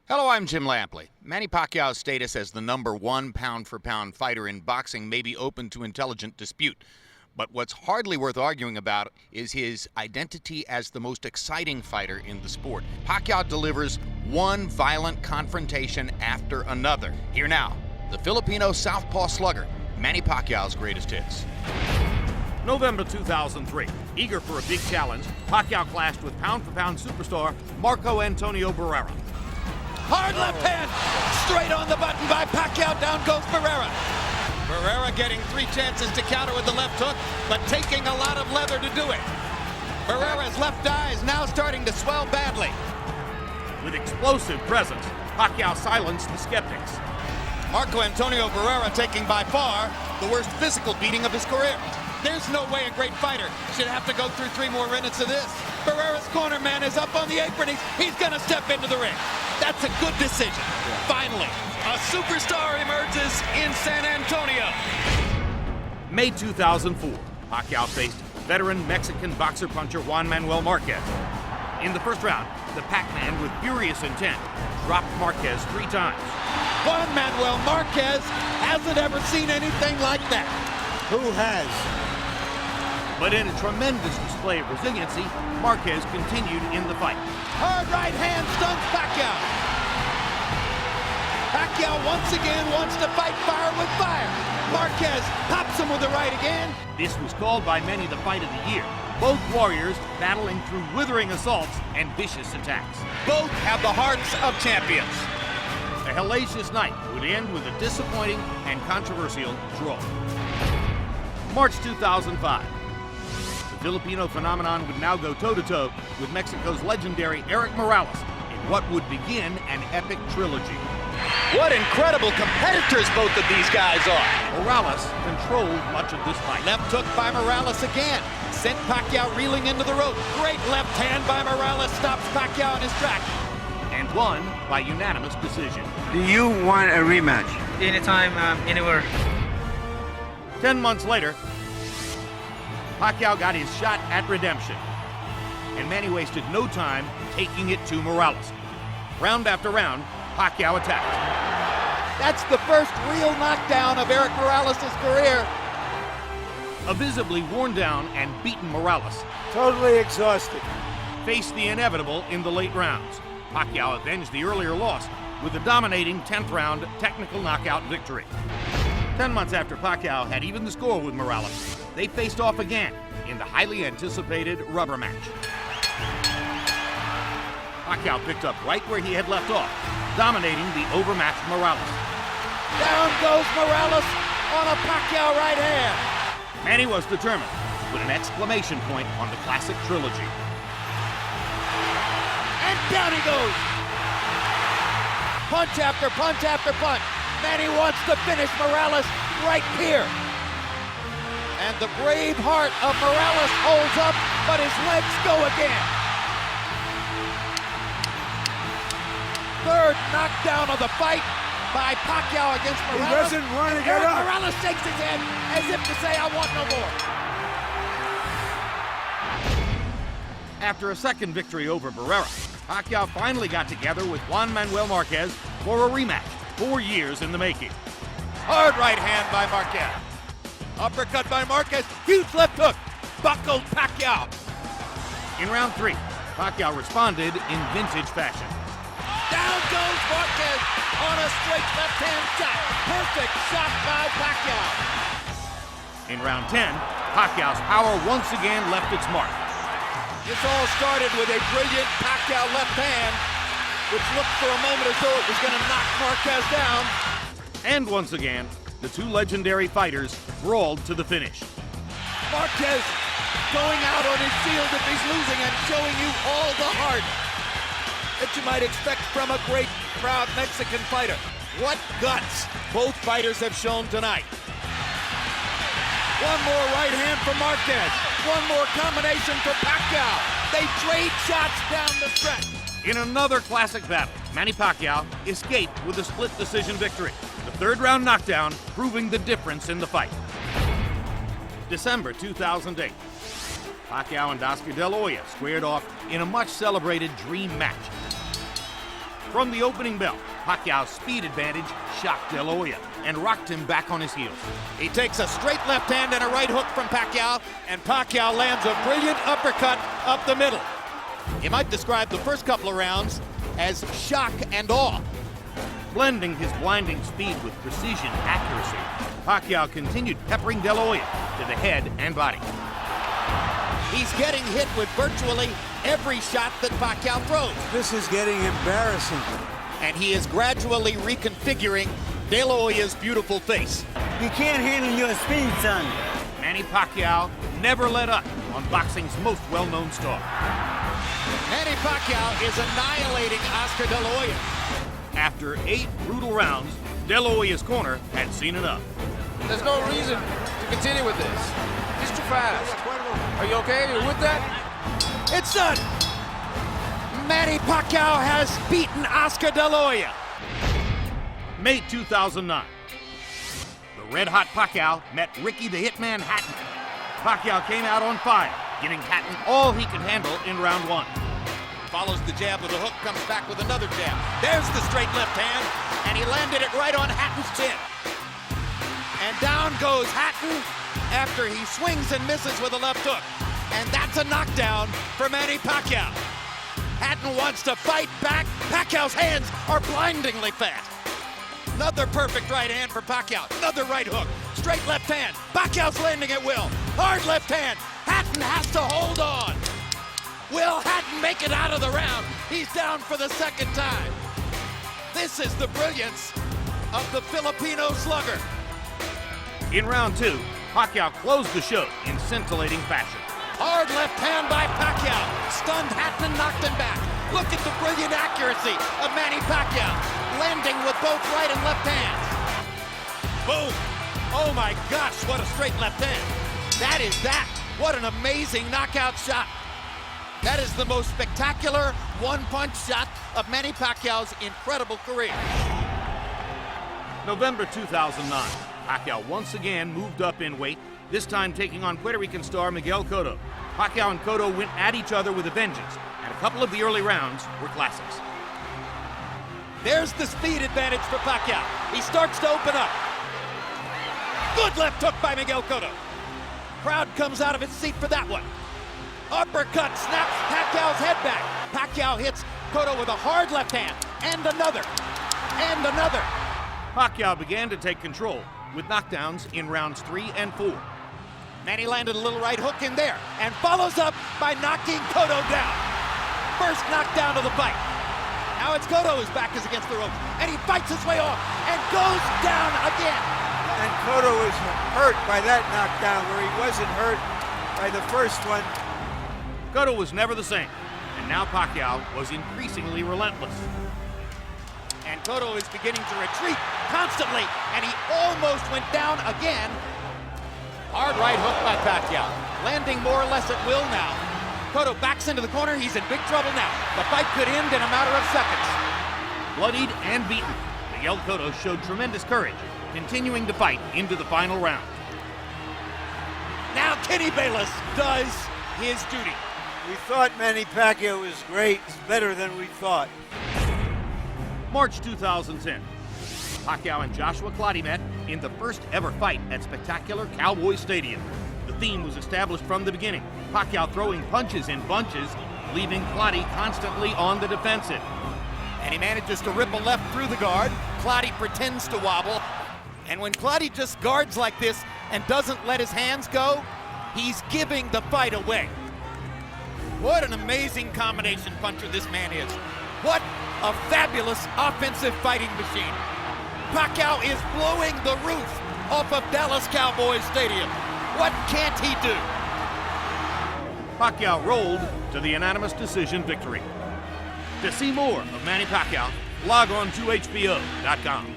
Hello, I'm Jim Lampley. Manny Pacquiao's status as the #1 pound-for-pound fighter in boxing may be open to intelligent dispute. But what's hardly worth arguing about is his identity as the most exciting fighter in the sport. Pacquiao delivers one violent confrontation after another. Here now, the Filipino southpaw slugger, Manny Pacquiao's greatest hits. November 2003. Eager for a big challenge, Pacquiao clashed with pound-for-pound superstar Marco Antonio Barrera. Hard left hand, straight on the button by Pacquiao, down goes Barrera. Barrera getting 3 chances to counter with the left hook, but taking a lot of leather to do it. Barrera's left eye is now starting to swell badly. With explosive presence, Pacquiao silenced the skeptics. Marco Antonio Barrera taking by far the worst physical beating of his career. There's no way a great fighter should have to go through 3 more minutes of this. Barrera's corner man is up on the apron. He's going to step into the ring. That's a good decision. Finally, a superstar emerges in San Antonio. May 2004, Pacquiao faced veteran Mexican boxer-puncher Juan Manuel Marquez. In the first round, the Pac-Man with furious intent dropped Marquez 3 times. Juan Manuel Marquez hasn't ever seen anything like that. Who has? But in a tremendous display of resiliency, Marquez continued in the fight. Hard right hand stuns Pacquiao. Pacquiao once again wants to fight fire with fire. Marquez pops him with the right again. This was called by many the fight of the year. Both warriors battling through withering assaults and vicious attacks. Both have the hearts of champions. A hellacious night would end with a disappointing and controversial draw. March 2005. The Filipino phenomenon would now go toe-to-toe with Mexico's legendary Erik Morales in what would begin an epic trilogy. What incredible competitors both of these guys are. Morales controlled much of this fight. Left hook by Morales again. Sent Pacquiao reeling into the rope. Great left hand by Morales stops Pacquiao in his track. And won by unanimous decision. Do you want a rematch? Anytime, anywhere. 10 months later, Pacquiao got his shot at redemption. And Manny wasted no time taking it to Morales. Round after round, Pacquiao attacked. That's the first real knockdown of Erik Morales' career. A visibly worn down and beaten Morales Totally exhausted. faced the inevitable in the late rounds. Pacquiao avenged the earlier loss with a dominating 10th round technical knockout victory. 10 months after Pacquiao had evened the score with Morales, they faced off again in the highly anticipated rubber match. Pacquiao picked up right where he had left off, dominating the overmatched Morales. Down goes Morales on a Pacquiao right hand. Manny was determined to put an exclamation point on the classic trilogy. And down he goes. Punch after punch after punch. Manny wants to finish Morales right here. And the brave heart of Morales holds up, but his legs go again. Third knockdown of the fight by Pacquiao against Morales. He doesn't want to get Erik up. Morales shakes his head as if to say, I want no more. After a second victory over Barrera, Pacquiao finally got together with Juan Manuel Marquez for a rematch, 4 years in the making. Hard right hand by Marquez. Uppercut by Marquez. Huge left hook. Buckled Pacquiao. In round 3, Pacquiao responded in vintage fashion. Down goes Marquez on a straight left hand shot. Perfect shot by Pacquiao. In round 10, Pacquiao's power once again left its mark. This all started with a brilliant Pacquiao left hand, which looked for a moment as though it was going to knock Marquez down. And once again, the two legendary fighters brawled to the finish. Marquez going out on his shield if he's losing and showing you all the heart that you might expect from a great, proud Mexican fighter. What guts both fighters have shown tonight. One more right hand for Marquez. One more combination for Pacquiao. They trade shots down the stretch. In another classic battle, Manny Pacquiao escaped with a split decision victory. The third round knockdown proving the difference in the fight. December 2008. Pacquiao and Oscar De La Hoya squared off in a much celebrated dream match. From the opening bell, Pacquiao's speed advantage shocked De La Hoya and rocked him back on his heels. He takes a straight left hand and a right hook from Pacquiao, and Pacquiao lands a brilliant uppercut up the middle. You might describe the first couple of rounds as shock and awe. Blending his blinding speed with precision accuracy, Pacquiao continued peppering De La Hoya to the head and body. He's getting hit with virtually every shot that Pacquiao throws. This is getting embarrassing. And he is gradually reconfiguring De La Hoya's beautiful face. You can't handle your speed, son. Manny Pacquiao never let up on boxing's most well-known star. Manny Pacquiao is annihilating Oscar De La Hoya. After 8 brutal rounds, De La Hoya's corner had seen enough. There's no reason to continue with this. He's too fast. Are you okay? Are you with that? It's done! Manny Pacquiao has beaten Oscar De La Hoya. May 2009. The red-hot Pacquiao met Ricky the Hitman Hatton. Pacquiao came out on fire, giving Hatton all he could handle in round 1. Follows the jab with a hook, comes back with another jab. There's the straight left hand, and he landed it right on Hatton's chin. And down goes Hatton after he swings and misses with a left hook. And that's a knockdown for Manny Pacquiao. Hatton wants to fight back. Pacquiao's hands are blindingly fast. Another perfect right hand for Pacquiao. Another right hook. Straight left hand. Pacquiao's landing at will. Hard left hand. Hatton has to hold on. Will Hatton make it out of the round? He's down for the second time. This is the brilliance of the Filipino slugger. In round 2, Pacquiao closed the show in scintillating fashion. Hard left hand by Pacquiao. Stunned Hatton and knocked him back. Look at the brilliant accuracy of Manny Pacquiao. Landing with both right and left hands. Boom. Oh my gosh, what a straight left hand. That is that. What an amazing knockout shot. That is the most spectacular one-punch shot of Manny Pacquiao's incredible career. November 2009, Pacquiao once again moved up in weight, this time taking on Puerto Rican star Miguel Cotto. Pacquiao and Cotto went at each other with a vengeance, and a couple of the early rounds were classics. There's the speed advantage for Pacquiao. He starts to open up. Good left hook by Miguel Cotto. Crowd comes out of its seat for that one. Uppercut snaps Pacquiao's head back. Pacquiao hits Cotto with a hard left hand, and another, and another. Pacquiao began to take control with knockdowns in rounds 3 and 4. Manny landed a little right hook in there and follows up by knocking Cotto down. First knockdown of the fight. Now it's Cotto whose back is against the ropes, and he fights his way off and goes down again. And Cotto is hurt by that knockdown where he wasn't hurt by the first one. Cotto was never the same, and now Pacquiao was increasingly relentless. And Cotto is beginning to retreat constantly, and he almost went down again. Hard right hook by Pacquiao, landing more or less at will now. Cotto backs into the corner. He's in big trouble now. The fight could end in a matter of seconds. Bloodied and beaten, Miguel Cotto showed tremendous courage, continuing to fight into the final round. Now Kenny Bayless does his duty. We thought Manny Pacquiao was great. It's better than we thought. March 2010. Pacquiao and Joshua Clottey met in the first ever fight at spectacular Cowboy Stadium. The theme was established from the beginning. Pacquiao throwing punches in bunches, leaving Clottey constantly on the defensive. And he manages to rip a left through the guard. Clottey pretends to wobble. And when Clottey just guards like this and doesn't let his hands go, he's giving the fight away. What an amazing combination puncher this man is. What a fabulous offensive fighting machine. Pacquiao is blowing the roof off of Dallas Cowboys Stadium. What can't he do? Pacquiao rolled to the unanimous decision victory. To see more of Manny Pacquiao, log on to HBO.com.